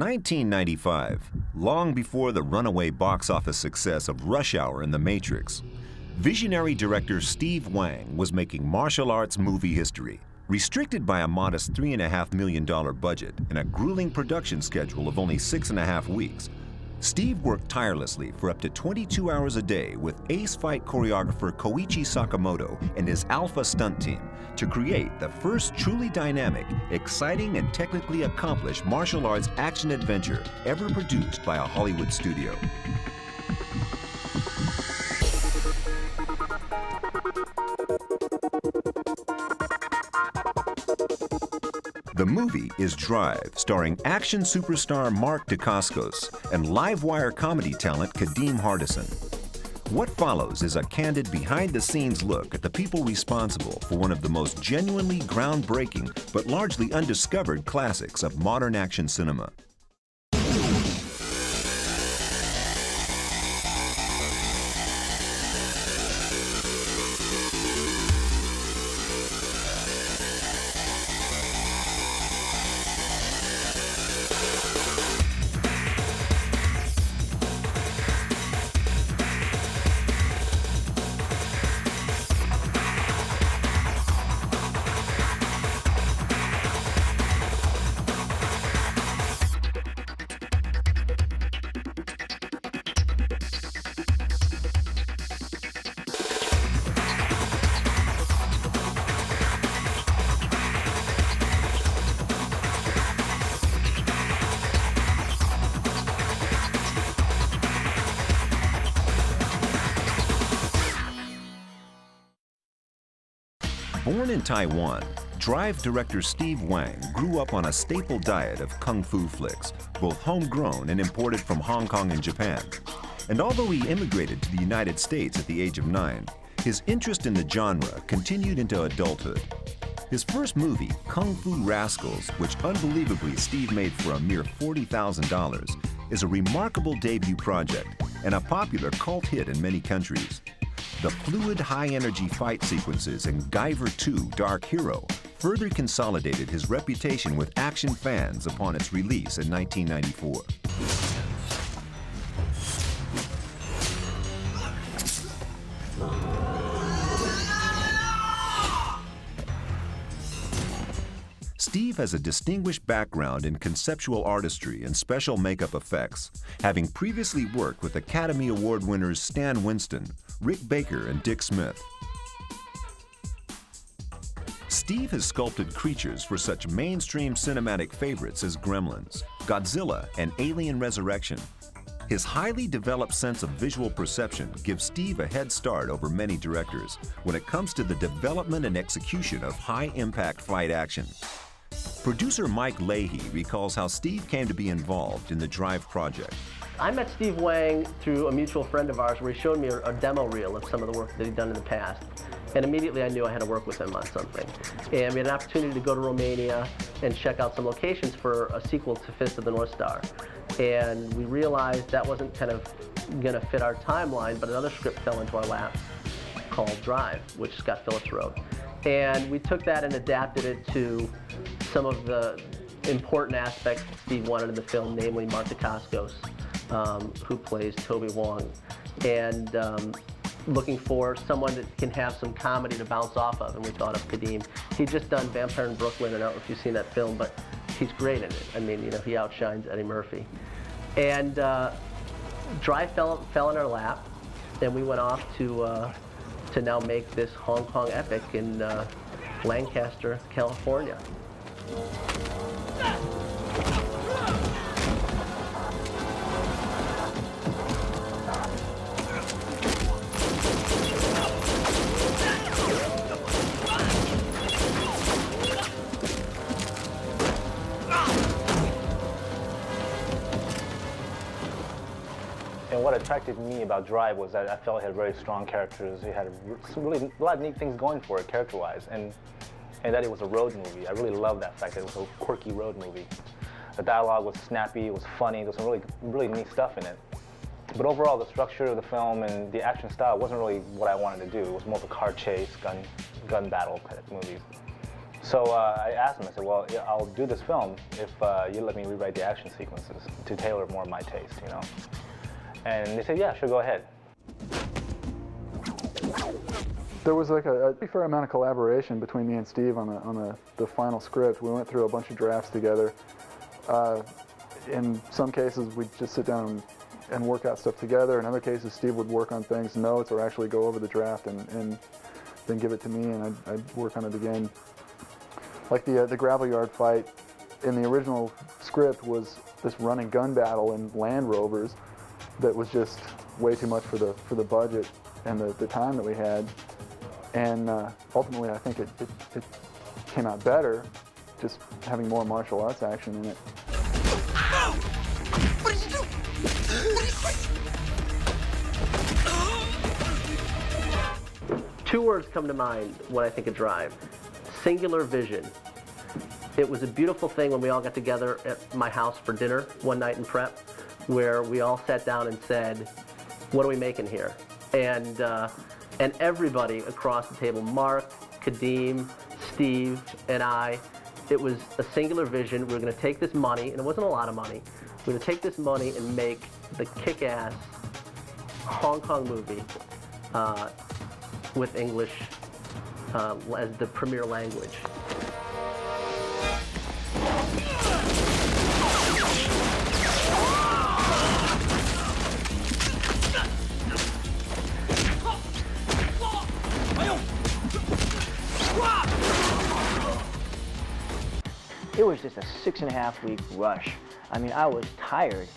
1995, long before the runaway box office success of Rush Hour and The Matrix, visionary director Steve Wang was making martial arts movie history. Restricted by a modest $3.5 million budget and a grueling production schedule of only 6.5 weeks, Steve worked tirelessly for up to 22 hours a day with ace fight choreographer Koichi Sakamoto and his Alpha stunt team to create the first truly dynamic, exciting, and technically accomplished martial arts action-adventure ever produced by a Hollywood studio. The movie is Drive, starring action superstar Mark Dacascos and live-wire comedy talent Kadeem Hardison. What follows is a candid behind-the-scenes look at the people responsible for one of the most genuinely groundbreaking but largely undiscovered classics of modern action cinema. Born in Taiwan, Drive director Steve Wang grew up on a staple diet of kung fu flicks, both homegrown and imported from Hong Kong and Japan. And although he immigrated to the United States at the age of 9, his interest in the genre continued into adulthood. His first movie, Kung Fu Rascals, which unbelievably Steve made for a mere $40,000, is a remarkable debut project and a popular cult hit in many countries. The fluid, high-energy fight sequences in Guyver 2: Dark Hero further consolidated his reputation with action fans upon its release in 1994. Steve has a distinguished background in conceptual artistry and special makeup effects, having previously worked with Academy Award winners Stan Winston, Rick Baker, and Dick Smith. Steve has sculpted creatures for such mainstream cinematic favorites as Gremlins, Godzilla, and Alien Resurrection. His highly developed sense of visual perception gives Steve a head start over many directors when it comes to the development and execution of high-impact fight action. Producer Mike Leahy recalls how Steve came to be involved in the Drive project. I met Steve Wang through a mutual friend of ours where he showed me a demo reel of some of the work that he'd done in the past. And immediately I knew I had to work with him on something. And we had an opportunity to go to Romania and check out some locations for a sequel to Fist of the North Star. And we realized that wasn't kind of going to fit our timeline, but another script fell into our lap called Drive, which Scott Phillips wrote. And we took that and adapted it to some of the important aspects that Steve wanted in the film, namely Mark Dacascos, who plays Toby Wong, and looking for someone that can have some comedy to bounce off of, and we thought of Kadeem. He'd just done Vampire in Brooklyn, and I don't know if you've seen that film, but he's great in it. I mean, you know, he outshines Eddie Murphy. And Drive fell in our lap, and we went off to now make this Hong Kong epic in Lancaster, California. And what attracted me about Drive was that I felt it had very strong characters. It had a lot of neat things going for it character-wise, and that it was a road movie. I really love that fact that it was a quirky road movie. The dialogue was snappy, it was funny, there was some really neat stuff in it. But overall, the structure of the film and the action style wasn't really what I wanted to do. It was more of a car chase, gun battle kind of movies. So I asked him, I said, well, yeah, I'll do this film if you let me rewrite the action sequences to tailor more my taste, you know? And they said, yeah, sure, go ahead. There was like a pretty fair amount of collaboration between me and Steve on the final script. We went through a bunch of drafts together. In some cases, we'd just sit down and work out stuff together. In other cases, Steve would work on things, notes, or actually go over the draft and then give it to me, and I'd work on it again. Like the gravel yard fight in the original script was this run and gun battle in Land Rovers that was just way too much for the budget and the time that we had. And ultimately, I think it came out better, just having more martial arts action in it. What did you do? Two words come to mind when I think of Drive. Singular vision. It was a beautiful thing when we all got together at my house for dinner one night in prep, where we all sat down and said, what are we making here? And everybody across the table, Mark, Kadeem, Steve, and I, it was a singular vision. We were going to take this money, and it wasn't a lot of money, we were going to take this money and make the kick-ass Hong Kong movie with English as the premier language. It was just a 6.5-week rush. I mean, I was tired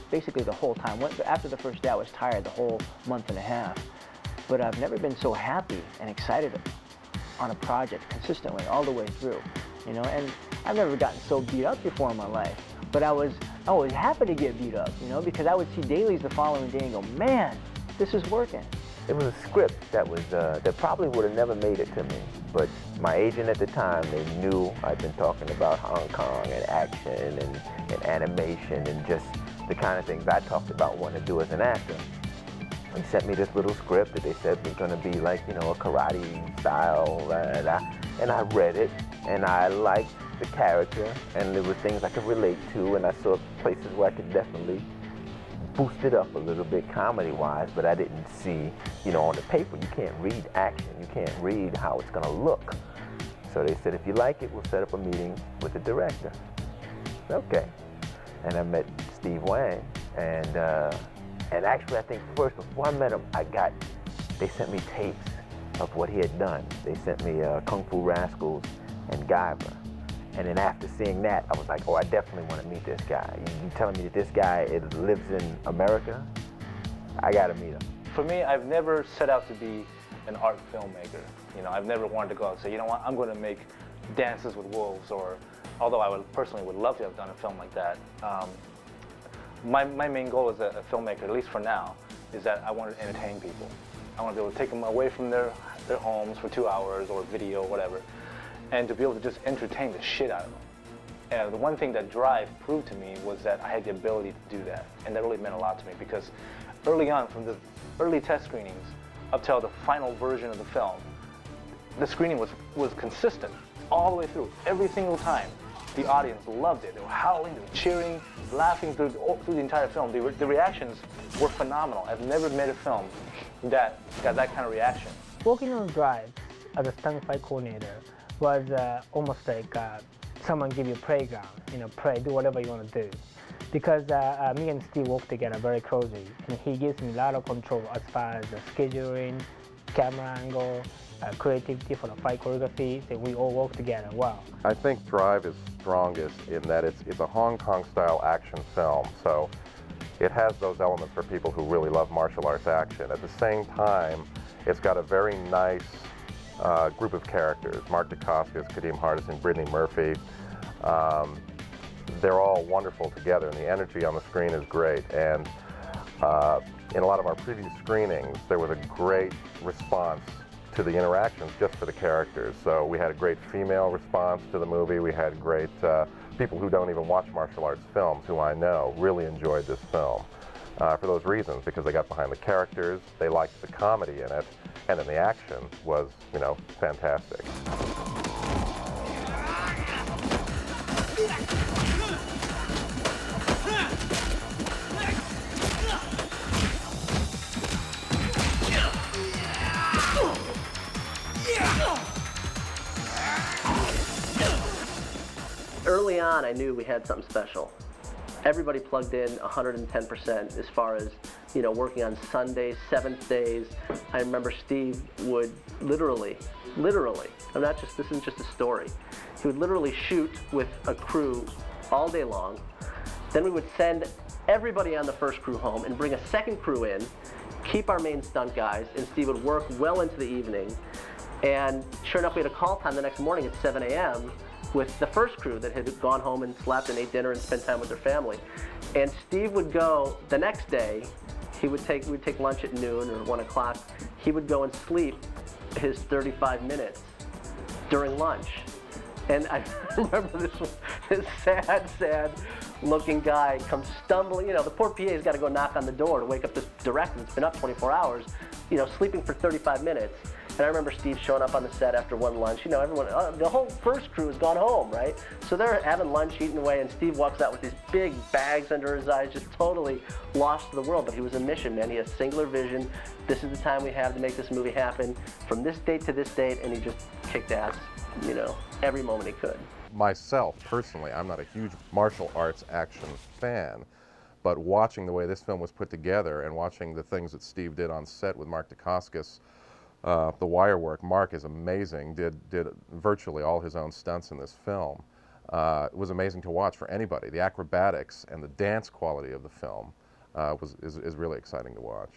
basically the whole time. After the first day, I was tired the whole month and a half. But I've never been so happy and excited on a project consistently all the way through, you know. And I've never gotten so beat up before in my life. But I was happy to get beat up, you know, because I would see dailies the following day and go, man, this is working. It was a script that was that probably would have never made it to me. But my agent at the time, they knew I'd been talking about Hong Kong and action and animation and just the kind of things I talked about wanting to do as an actor. They sent me this little script that they said was going to be like, you know, a karate style, and I read it, and I liked the character, and there were things I could relate to, and I saw places where I could definitely boost it up a little bit comedy-wise, but I didn't see, you know, on the paper, you can't read action, you can't read how it's going to look. So they said, if you like it, we'll set up a meeting with the director. Okay. And I met Steve Wang, and actually, I think first, before I met him, they sent me tapes of what he had done. They sent me Kung Fu Rascals and Guyver. And then after seeing that, I was like, oh, I definitely want to meet this guy. You telling me that this guy lives in America? I got to meet him. For me, I've never set out to be an art filmmaker. You know, I've never wanted to go out and say, you know what, I'm going to make Dances with Wolves, or although I personally would love to have done a film like that. My main goal as a filmmaker, at least for now, is that I want to entertain people. I want to be able to take them away from their homes for 2 hours or video or whatever, and to be able to just entertain the shit out of them. And the one thing that Drive proved to me was that I had the ability to do that, and that really meant a lot to me, because early on, from the early test screenings up till the final version of the film, the screening was consistent all the way through. Every single time, the audience loved it. They were howling, they were cheering, laughing through the entire film. The reactions were phenomenal. I've never made a film that got that kind of reaction. Working on Drive as a stunt fight coordinator was almost like someone give you a playground, you know, do whatever you want to do. Because me and Steve work together very closely, and he gives me a lot of control as far as the scheduling, camera angle, creativity for the fight choreography, that we all work together well. I think Drive is strongest in that it's a Hong Kong style action film, so it has those elements for people who really love martial arts action. At the same time, it's got a very nice group of characters. Mark Dacascos, Kadeem Hardison, Brittany Murphy. They're all wonderful together, and the energy on the screen is great. And in a lot of our previous screenings, there was a great response to the interactions just for the characters. So we had a great female response to the movie. We had great people who don't even watch martial arts films, who I know really enjoyed this film for those reasons, because they got behind the characters, they liked the comedy in it, and then the action was, you know, fantastic. Early on, I knew we had something special. Everybody plugged in 110% as far as, you know, working on Sundays, seventh days. I remember Steve would literally, this isn't just a story. He would literally shoot with a crew all day long. Then we would send everybody on the first crew home and bring a second crew in, keep our main stunt guys, and Steve would work well into the evening. And sure enough, we had a call time the next morning at 7 a.m. with the first crew that had gone home and slept and ate dinner and spent time with their family. And Steve would go the next day, we'd take lunch at noon or 1 o'clock. He would go and sleep his 35 minutes during lunch. And I remember this sad looking guy comes stumbling, you know, the poor PA's got to go knock on the door to wake up this director that's been up 24 hours, you know, sleeping for 35 minutes. And I remember Steve showing up on the set after one lunch. You know, everyone, the whole first crew has gone home, right? So they're having lunch, eating away, and Steve walks out with these big bags under his eyes, just totally lost to the world. But he was a mission, man. He had a singular vision. This is the time we have to make this movie happen from this date to this date, and he just kicked ass, you know, every moment he could. Myself, personally, I'm not a huge martial arts action fan, but watching the way this film was put together and watching the things that Steve did on set with Mark Dacascos, the wire work. Mark is amazing, did virtually all his own stunts in this film. It was amazing to watch for anybody. The acrobatics and the dance quality of the film is really exciting to watch.